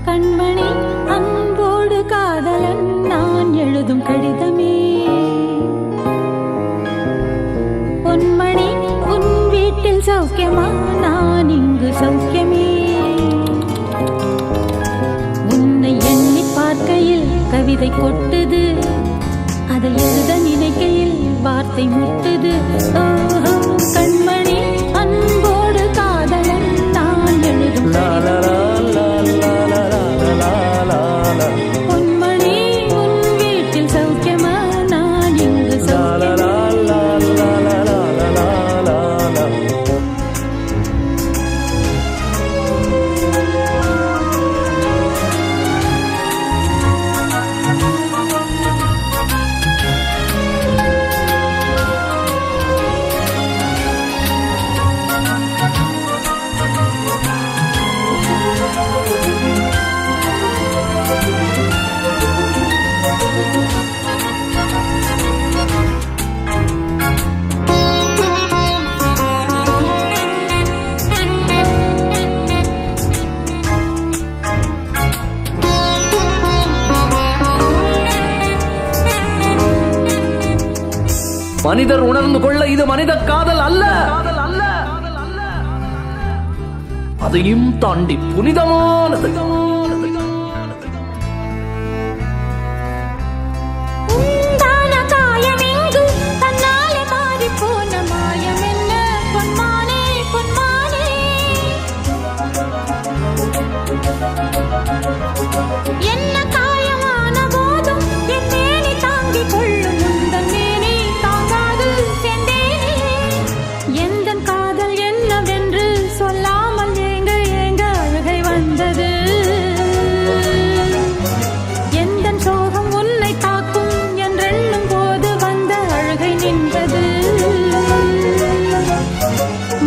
கண்மணி அன்போடு காதலன் நான் எழுதும் கடிதமே. பொன்மணி உன் வீட்டில் சௌக்கியமா, நான் இங்கு சௌக்கியமே. உன்னை எண்ணி பார்க்கையில் கவிதை கொட்டுது, அதை எழுத நினைக்கையில் வார்த்தை முட்டுது. கண்மணி அன்போடு காதலன் நான் எழுதும் பொன்மணி உன் வீட்டில் சௌக்கியமா, நான் இங்கு சௌக்கியமா. மனிதர் உணர்ந்து கொள்ள இது மனித காதல் அல்ல, அதையும் தாண்டி புனிதமானது.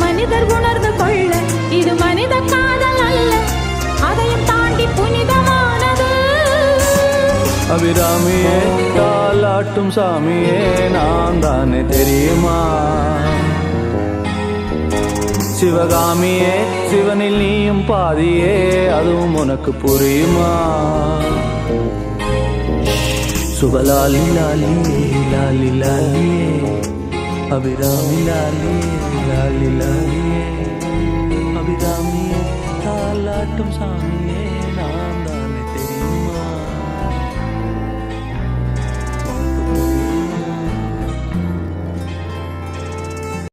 மனிதர் உணர்ந்து கொள்ள இது மனித காதல் அல்ல, அதையும் தாண்டி புனிதமானது. அபிராமியே தாலாட்டும் சாமியே நான் தானே தெரியுமா? சிவகாமியே சிவனில் நீயும் பாதியே, அதுவும் உனக்கு புரியுமா? சுபலாலி லாலி லாலி லாலியே, அபிராமி லாலி லாலி லாலியே, அபிராமியே தாலாட்டும் சாமியே.